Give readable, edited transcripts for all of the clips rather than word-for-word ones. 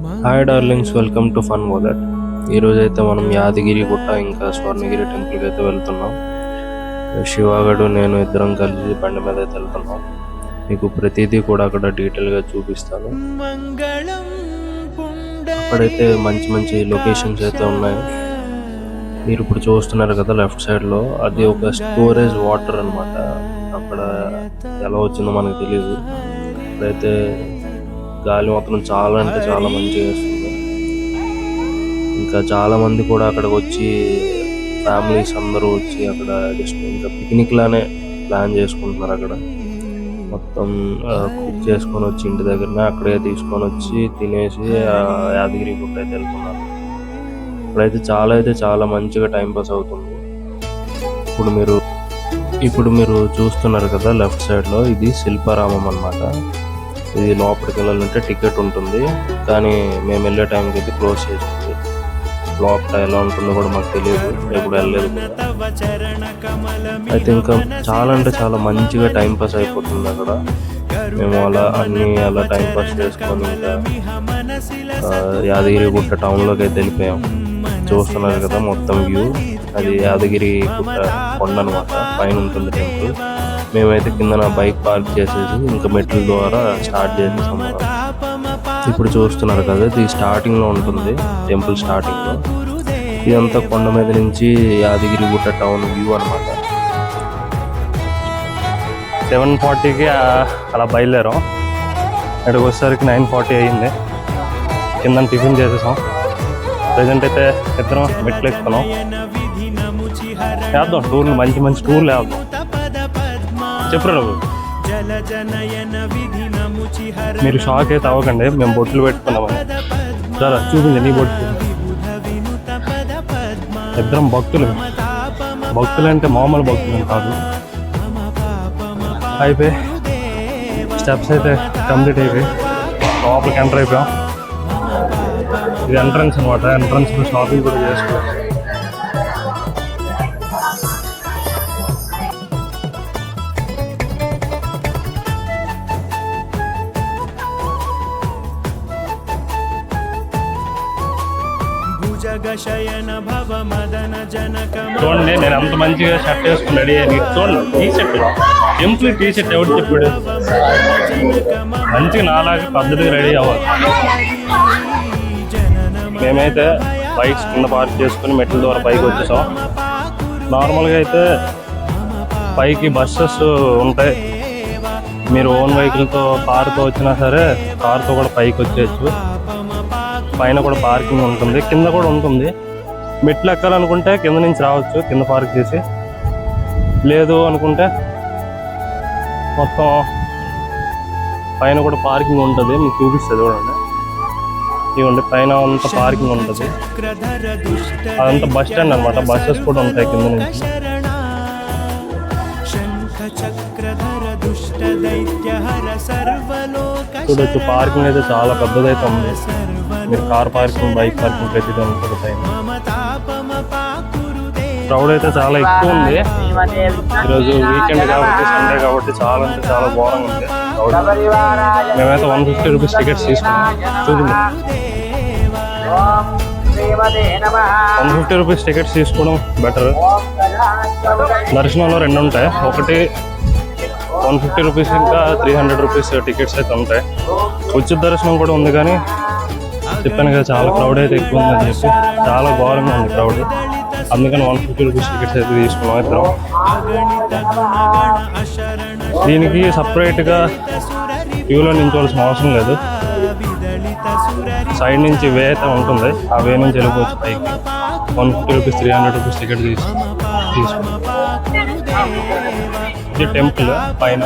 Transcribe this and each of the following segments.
Hi darlings, welcome to fun wallet. ఈరోజు అయితే మనం యాదగిరి గుట్ట ఇంకా స్వర్ణగిరి టెంపుల్కి అయితే వెళ్తున్నాం. శివాగడు నేను ఇద్దరం కలిసి బండి మీద అయితే వెళ్తున్నాం. మీకు ప్రతిదీ కూడా అక్కడ డీటెయిల్గా చూపిస్తాను. అక్కడైతే మంచి మంచి లొకేషన్స్ అయితే ఉన్నాయి. మీరు ఇప్పుడు చూస్తున్నారు కదా లెఫ్ట్ సైడ్లో, అది ఒక స్టోరేజ్ వాటర్ అన్నమాట. అక్కడ ఎలా వచ్చిందో మనకు తెలియదు. అక్కడైతే గాలి మాత్రం చాలా అంటే చాలా మంచిగా వేస్తుంది. ఇంకా చాలా మంది కూడా అక్కడికి వచ్చి ఫ్యామిలీస్ అందరూ వచ్చి అక్కడ జస్ట్ ఇంకా పిక్నిక్ లానే ప్లాన్ చేసుకుంటున్నారు. అక్కడ మొత్తం కుక్ చేసుకొని వచ్చి ఇంటి దగ్గరనే అక్కడే తీసుకొని వచ్చి తినేసి యాదగిరి గుట్ట అయితే వెళ్తున్నారు. ఇప్పుడైతే చాలా మంచిగా టైంపాస్ అవుతుంది. ఇప్పుడు మీరు చూస్తున్నారు కదా లెఫ్ట్ సైడ్లో, ఇది శిల్పారామం అన్నమాట. ఇది లోపలికి వెళ్ళాలంటే టికెట్ ఉంటుంది, కానీ మేము వెళ్ళే టైంకి అయితే క్లోజ్ చేస్తుంది. లోపల ఎలా ఉంటుందో కూడా మాకు తెలియదు, ఎప్పుడు వెళ్ళలేదు కూడా. అయితే ఇంకా చాలా అంటే చాలా మంచిగా టైంపాస్ అయిపోతుంది అక్కడ. మేము అలా టైంపాస్ చేసుకొని ఇంకా యాదగిరి గుట్ట టౌన్లోకి అయితే వెళ్ళిపోయాం. చూస్తున్నారు కదా మొత్తం వ్యూ, అది యాదగిరి గుట్ట కొండ అనమాట, పైన ఉంటుంది టెంపుల్. మేమైతే కింద బైక్ పార్క్ చేసేసి ఇంకా మెట్ల ద్వారా స్టార్ట్ చేసేసాం. ఇప్పుడు చూస్తున్నారు కదా, ఇది స్టార్టింగ్లో ఉంటుంది, టెంపుల్ స్టార్టింగ్లో. ఇదంతా కొండ మీద నుంచి యాదగిరి గుట్ట టౌన్ వ్యూ అనమాట. 7:40కి అలా బయలుదేరాం. ఇక్కడికి వచ్చేసరికి 9:40 అయ్యింది. కింద టిఫిన్ చేసేసాం. ప్రజెంట్ అయితే ఇద్దరం మెట్లు ఎక్కుతున్నాం. వేద్దాం టూర్లు, మంచి టూర్లు వేద్దాం. చెప్పరు మీరు షాక్ అయితే అవ్వకండి, మేము బొట్లు పెట్టుకున్నామని. చాలా చూపించండి నీ బొట్టు. ఇద్దరం భక్తులు అంటే మామూలు భక్తులు కాదు. అయిపోయి స్టెప్స్ అయితే కంప్లీట్ అయిపోయి లోపలికి ఎంటర్ అయిపోయాం. ఇది ఎంట్రన్స్ అనమాట. ఎంట్రన్స్లో షాపింగ్ కూడా చేసుకోవచ్చు. చూడండి, నేను అంత మంచిగా షర్ట్ వేసుకుని రెడీ అయ్యి చూడండి. టీ షర్ట్ ఎవరు చెప్పాడు? మంచిగా నాలాగా పద్ధతిగా రెడీ అవ్వాలి. మేమైతే బైక్స్ కింద పార్క్ చేసుకుని మెట్ల ద్వారా పైకి వచ్చేసాం. నార్మల్గా అయితే పైకి బస్సెస్ ఉంటాయి. మీరు ఓన్ వెహికల్తో కారుతో వచ్చినా సరే కారుతో కూడా పైకి వచ్చేయచ్చు. పైన కూడా పార్కింగ్ ఉంటుంది, కింద కూడా ఉంటుంది. మెట్లు ఎక్కాలనుకుంటే కింద నుంచి రావచ్చు, కింద పార్క్ చేసి. లేదు అనుకుంటే మొత్తం పైన కూడా పార్కింగ్ ఉంటుంది. మీకు చూపిస్తుంది చూడండి. ఇవ్వండి, పైన అంతా పార్కింగ్ ఉంటుంది. అదంతా బస్ స్టాండ్ అనమాట. బస్సెస్ కూడా ఉంటాయి కింద నుంచి. చూడొచ్చు, పార్కింగ్ అయితే చాలా పెద్దదైతే ఉంది. మీరు కార్ పార్కింగ్, బైక్ పార్కింగ్ ప్రతిదీ ఉంటుంది పైన. క్రౌడ్ అయితే చాలా ఎక్కువ ఉంది. ఈరోజు వీకెండ్ కాబట్టి, సండే కాబట్టి చాలా అంటే చాలా ఘోరంగా ఉంది క్రౌడ్. మేమైతే 150 రూపీస్ టికెట్స్ తీసుకున్నాం. చూడండి, 150 రూపీస్ టికెట్స్ తీసుకోవడం బెటర్. దర్శనంలో 2 ఉంటాయి. ఒకటి 150 రూపీస్, ఇంకా 300 రూపీస్ టికెట్స్ అయితే ఉంటాయి. ఉచిత దర్శనం కూడా ఉంది, కానీ చెప్పాను కదా చాలా క్రౌడ్ అయితే ఎక్కువ ఉందని చెప్పి. చాలా ఘోరంగా ఉంది క్రౌడ్. అందుకని 150 రూపీస్ టికెట్స్ అయితే తీసుకున్నాం ఇద్దరం. దీనికి సపరేట్గా క్యూలో నించోవాల్సిన అవసరం లేదు. సైడ్ నుంచి వే అయితే ఉంటుంది, ఆ వే నుంచి వెళ్ళిపోవచ్చు పైకి. 150 రూపీస్, 300 రూపీస్ టికెట్ తీసుకున్నాం. ఇది టెంపుల్ పైన.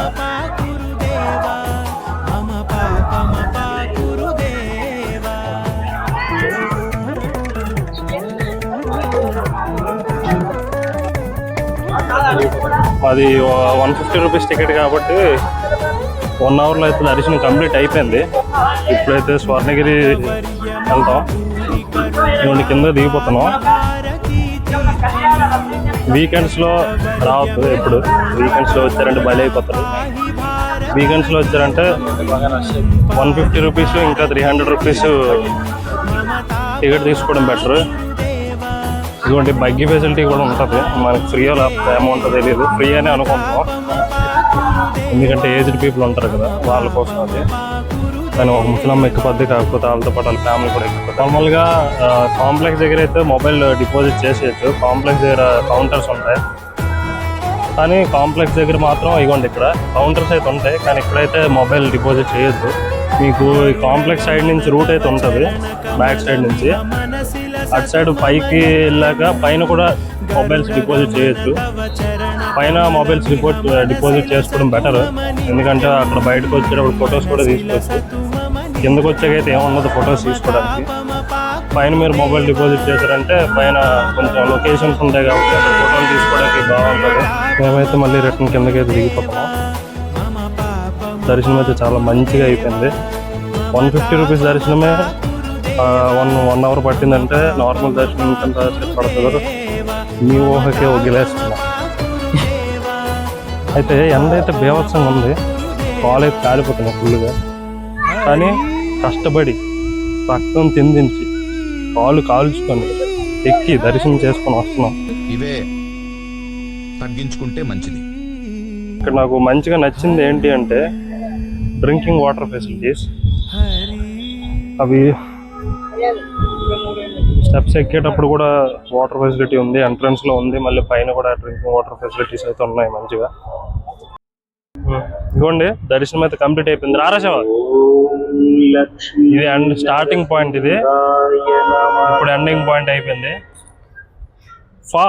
అది 150 రూపీస్ టికెట్ కాబట్టి 1 అవర్లో అయితే దర్శనం కంప్లీట్ అయిపోయింది. ఇప్పుడైతే స్వర్ణగిరి వెళ్తాం. ఇవన్నీ కింద దిగిపోతున్నాం. వీకెండ్స్లో రావద్దు, ఎప్పుడు వీకెండ్స్లో వచ్చారంటే బలి అయిపోతారు. వీకెండ్స్లో వచ్చారంటే 150 రూపీస్ ఇంకా 300 రూపీస్ టికెట్ తీసుకోవడం బెటర్. ఇటువంటి బగ్గీ ఫెసిలిటీ కూడా ఉంటుంది. మనకి ఫ్రీ అమౌంట్ తెలియదు, ఫ్రీ అని అనుకుంటాం ఎందుకంటే ఏజ్డ్ పీపుల్ ఉంటారు కదా వాళ్ళ కోసం అది. కానీ ఒక ముసలమ్మ ఎక్కిపోద్ది, కాకపోతే వాళ్ళతో పాటు వాళ్ళ ఫ్యామిలీ కూడా ఎక్కిపోతుంది. నార్మల్గా కాంప్లెక్స్ దగ్గర అయితే మొబైల్ డిపాజిట్ చేసేయచ్చు, కాంప్లెక్స్ దగ్గర కౌంటర్స్ ఉంటాయి. కానీ కాంప్లెక్స్ దగ్గర మాత్రం ఇవ్వండి, ఇక్కడ కౌంటర్స్ అయితే ఉంటాయి కానీ ఇక్కడైతే మొబైల్ డిపాజిట్ చేయొద్దు. మీకు ఈ కాంప్లెక్స్ సైడ్ నుంచి రూట్ అయితే ఉంటుంది, బ్యాక్ సైడ్ నుంచి అటు సైడ్ పైకి వెళ్ళాక పైన కూడా మొబైల్స్ డిపాజిట్ చేయొచ్చు. పైన మొబైల్స్ డిపాజిట్ చేసుకోవడం బెటర్, ఎందుకంటే అక్కడ బయటకు వచ్చేటప్పుడు ఫొటోస్ కూడా తీసుకోవచ్చు. కిందకు వచ్చాకైతే ఏముండదు ఫొటోస్ తీసుకోవడానికి. పైన మీరు మొబైల్ డిపాజిట్ చేశారంటే పైన కొంచెం లొకేషన్స్ ఉంటాయి కాబట్టి అక్కడ ఫోటోలు తీసుకోవడానికి బాగుంటుంది. మేమైతే మళ్ళీ రిటర్న్ కిందకైతే దిగిపోతాము. దర్శనం అయితే చాలా మంచిగా అయిపోయింది. 150 రూపీస్ దర్శనమే 1 అవర్ పట్టిందంటే నార్మల్ దర్శనం ఎంత సేపు పడుతుందో మీ ఊహకే వదిలేస్తున్నా. అయితే ఎండ అయితే బీభత్సంగా ఉంది, కాలు అయితే కాలిపోతున్నాయి ఫుల్గా. కానీ కష్టపడి రక్తం తిందించి కాలు కాల్చుకొని ఎక్కి దర్శనం చేసుకొని వస్తున్నాం. ఇవే తగ్గించుకుంటే మంచిది. ఇక్కడ నాకు మంచిగా నచ్చింది ఏంటి అంటే డ్రింకింగ్ వాటర్ ఫెసిలిటీస్. అవి స్టెప్స్ ఎక్కేటప్పుడు కూడా వాటర్ ఫెసిలిటీ ఉంది, ఎంట్రన్స్లో ఉంది, మళ్ళీ పైన కూడా డ్రింకింగ్ వాటర్ ఫెసిలిటీస్ అయితే ఉన్నాయి మంచిగా. ఇదిగోండి దర్శనం అయితే కంప్లీట్ అయిపోయింది. రారాశవ ఇది స్టార్టింగ్ పాయింట్, ఇది ఇప్పుడు ఎండింగ్ పాయింట్ అయిపోయింది. ఫా